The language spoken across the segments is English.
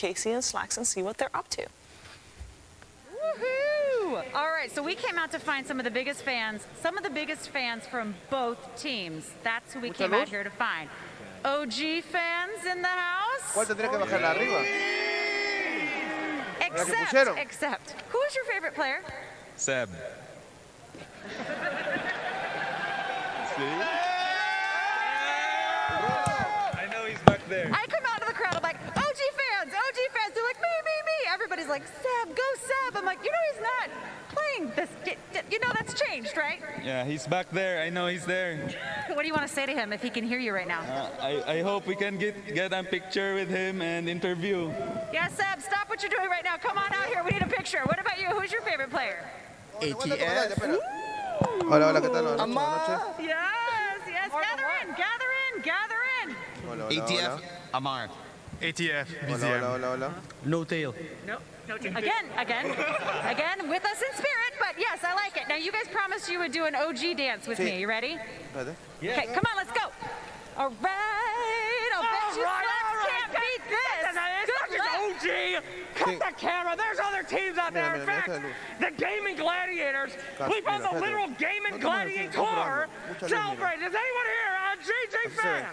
Casey and Slacks and see what they're up to. Woohoo! All right, so we came out to find some of the biggest fans from both teams. That's who we came out here to find. OG fans in the house? ¿Cuál tendría que bajarla arriba? Except. Who's your favorite player? Seb. I know he's back there. I come out of the crowd, I'm like, OG fans. They're like, me. Everybody's like, Seb, go Seb. I'm like, you know he's not playing this. You know that's changed, right? Yeah, he's back there. I know he's there. What do you want to say to him if he can hear you right now? I hope we can get a picture with him and interview. Yeah, Seb, stop what you're doing right now. Come on out here. We need a picture. What about you? Who's your favorite player? ATF. Hola, ¿qué tal? Yes. Gather in. Hola, ATF. Amar. ATF. Hola. No tail. No. Again, with us in spirit, but yes, I like it. Now, you guys promised you would do an OG dance with me. You ready? Yeah. Okay, come on, let's go. All right. I'll bet you Slacks can't beat this. Good luck. OG. Cut the camera. There's other teams out there. In fact, the Gaming Gladiators. We found the literal Gaming Gladiator. Celebrate. Is anyone here a GG fan?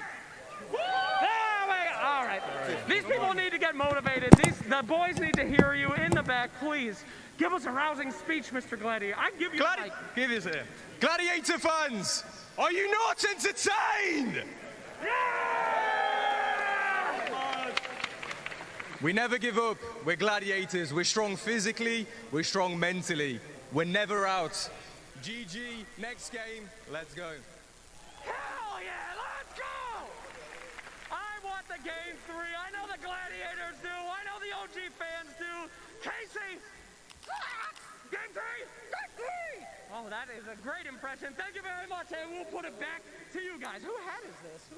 All right. These people need to get motivated. The boys need to hear you in the back. Please give us a rousing speech, Mr. Gladiator. I give you a mic. Give us a Gladiator fans, are you not entertained? Yeah! We never give up. We're gladiators. We're strong physically. We're strong mentally. We're never out. GG. Next game. Let's go. Hell yeah, let's go! I want the game 3. I know the Gladiators do. I know the OG fans do. Casey! Game 3! Oh, that is a great impression. Thank you very much, and we'll put it back to you guys. Whose hat is this?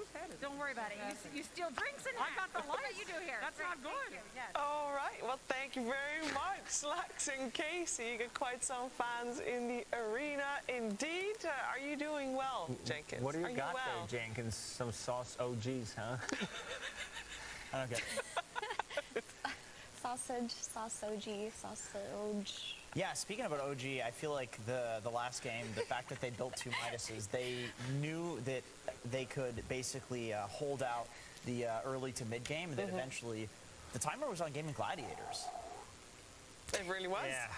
Don't worry about it. You steal drinks and I got the What lights. do you do here? That's not good. Yes. All right, well, thank you very much, Slacks and Casey. You got quite some fans in the arena indeed. Are you doing well, Jenkins? What do you got well? there, Jenkins? Some sauce OGs, huh? I don't get it. Sausage. Yeah, speaking about OG, I feel like the last game, the fact that they built 2 Midases, they knew that they could basically hold out the early to mid game, and then eventually the timer was on Gaming Gladiators. It really was? Yeah,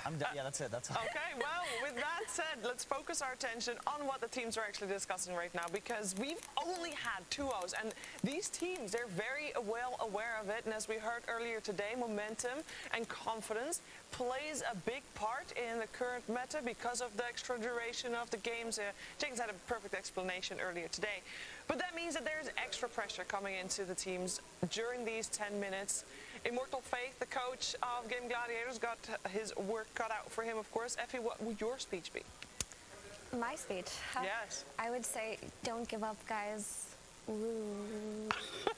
that's it. That's all. Okay, well, with that said, let's focus our attention on what the teams are actually discussing right now, because we've only had 2-0s, and these teams, they're very well aware of it, and as we heard earlier today, momentum and confidence plays a big part in the current meta because of the extra duration of the games. Jenkins had a perfect explanation earlier today. But that means that there's extra pressure coming into the teams during these 10 minutes. Immortal Faith, the coach of Game Gladiators, got his work cut out for him, of course. Effie, what would your speech be? My speech? Yes. I would say, don't give up, guys. Ooh.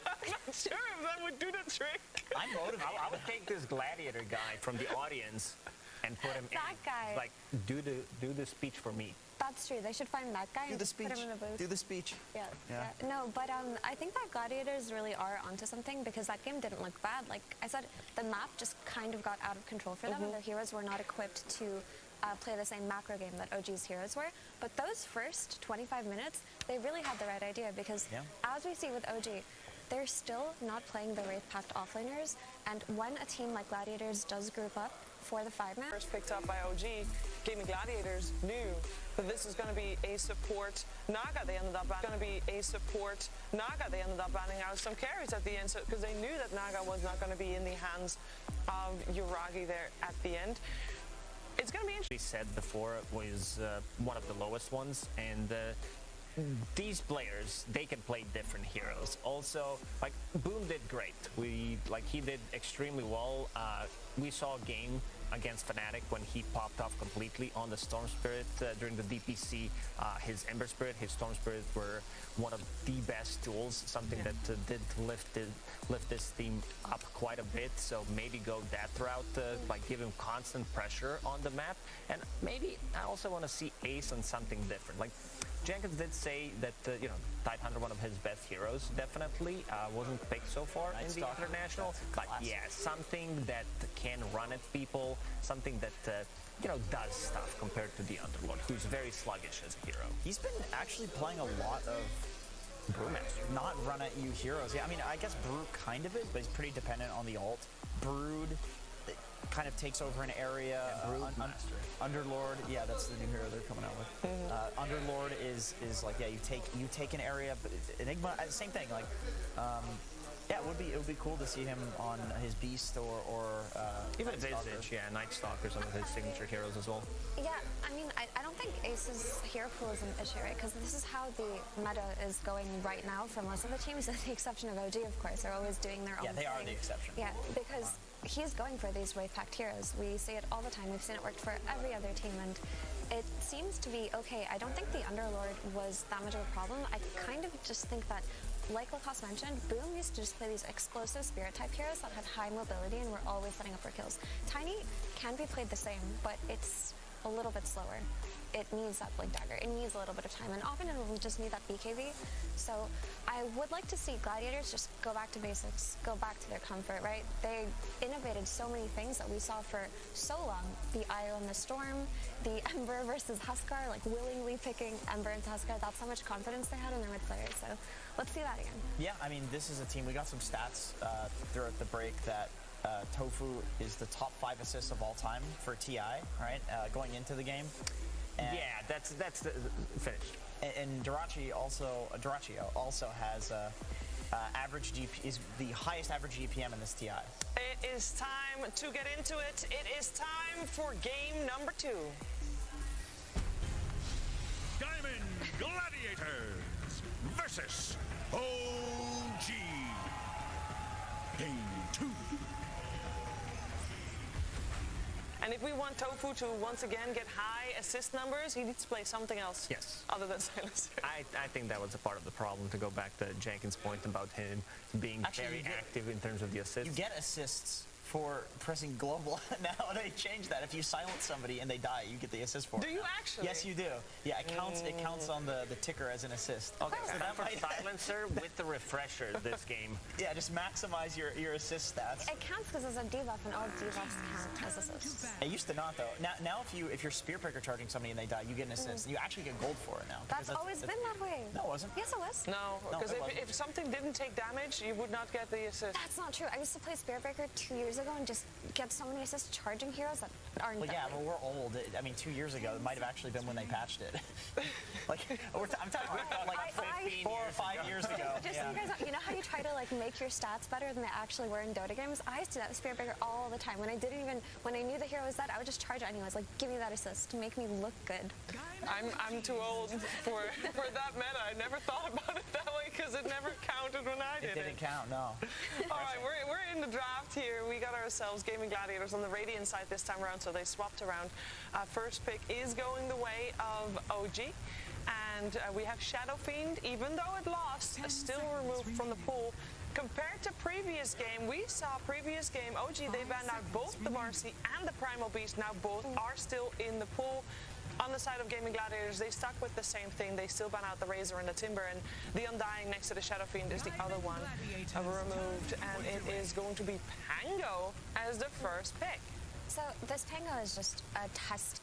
I'm not sure if that would do the trick. I'm motivated. I would take this gladiator guy from the audience and put him That guy. like, do the speech for me. That's true. They should find that guy and just put him in the booth. Do the speech. Yeah. No, but I think that Gladiators really are onto something, because that game didn't look bad. Like I said, the map just kind of got out of control for them. Their heroes were not equipped to play the same macro game that OG's heroes were. But those first 25 minutes, they really had the right idea, because as we see with OG, they're still not playing the Wraith Pact offlaners, and when a team like Gladiators does group up for the 5-man... First picked up by OG, Gaming Gladiators knew that this is going to be a support Naga. They ended up banning out some carries at the end, because they knew that Naga was not going to be in the hands of Yuragi there at the end. It's going to be interesting. We said before it was one of the lowest ones, and these players, they can play different heroes. Also, like Boom did great. He did extremely well. We saw a game against Fnatic when he popped off completely on the Storm Spirit during the DPC. His Ember Spirit, his Storm Spirit were one of the best tools, something that did lift this team up quite a bit. So maybe go that route, like give him constant pressure on the map. And maybe I also want to see Ace on something different. Like Jenkins did say that, you know, Tidehunter, one of his best heroes, definitely wasn't picked so far in the International. But yeah, something that can run at people, something that, you know, does stuff compared to the Underlord, who's very sluggish as a hero. He's been actually playing a lot of Brewmaster. not run at you heroes. Yeah, I mean, I guess Brew kind of it, but he's pretty dependent on the ult. Brood kind of takes over an area. Underlord, yeah, that's the new hero they're coming out with. Underlord is like, yeah, you take an area, but Enigma, same thing. Like, yeah, it would be cool to see him on his Beast or even Visage, yeah, Night Stalker, some of his signature heroes as well. Yeah, I mean, I don't think Ace's hero pool is an issue, right? Because this is how the meta is going right now for most of the teams, with the exception of OG, of course. They're always doing their own thing. Yeah, they are the exception. Yeah, because he's going for these wave-packed heroes. We see it all the time. We've seen it work for every other team, and it seems to be okay. I don't think the Underlord was that much of a problem. I kind of just think that, like Lacoste mentioned, Boom used to just play these explosive spirit-type heroes that had high mobility and were always setting up for kills. Tiny can be played the same, but it's a little bit slower. It needs that Blink Dagger. It needs a little bit of time, and often it will just need that BKB. So I would like to see Gladiators just go back to basics, go back to their comfort, right? They innovated so many things that we saw for so long. The Io and the Storm, the Ember versus Huskar, like willingly picking Ember into Huskar. That's how much confidence they had in their mid players. So let's see that again. Yeah, I mean, this is a team, we got some stats throughout the break that Tofu is the top 5 assists of all time for TI, right? Going into the game. And yeah, that's the finished. And Durachi also has average GP, is the highest average GPM in this TI. It is time to get into it. It is time for game number 2. Diamond Gladiators versus OG. Game 2. And if we want Tofu to once again get high assist numbers, he needs to play something else. Yes. Other than Silencer. I think that was a part of the problem, to go back to Jenkins' point about him being very active in terms of the assists. You get assists for pressing global. Now they changed that. If you silence somebody and they die, you get the assist for it. Do you actually? Yes, you do. Yeah, it counts on the ticker as an assist. Okay, so that for silencer with the refresher this game. Yeah, just maximize your assist stats. It counts because it's a debuff, and all debuffs count as assists. It used to not, though. Now if you're spear picker charging somebody and they die, you get an assist. You actually get gold for it now. That's always been that way. No, it wasn't. Yes, it was. No, because if something didn't take damage, you would not get the assist. That's not true. I used to play Spear Breaker 2 years ago and just get so many assists charging heroes that aren't. Well, yeah, but we're old. I mean, 2 years ago, it might have actually been when they patched it. I'm talking about like 4 or 5 years ago. Just so you guys know, how you try to like make your stats better than they actually were in Dota games? I used to do that with Spear Breaker all the time. When I knew the hero was dead, I would just charge it anyways. Like, give me that assist to make me look good. I'm too old for that meta. I never thought about it that way because it never counted when I did it. It didn't count, no. All right, we're in the draft here. We got ourselves Gaming Gladiators on the Radiant side this time around, so they swapped around. First pick is going the way of OG. And we have Shadow Fiend, even though it lost, still removed from the pool. Compared to previous game, we saw previous game, OG, they banned out both the Marcy and the Primal Beast. Now both are still in the pool. On the side of Gaming Gladiators, they stuck with the same thing. They still ban out the Razor and the Timber, and the Undying next to the Shadow Fiend is the other one removed. And it is going to be Pango as the first pick. So this Pango is just a test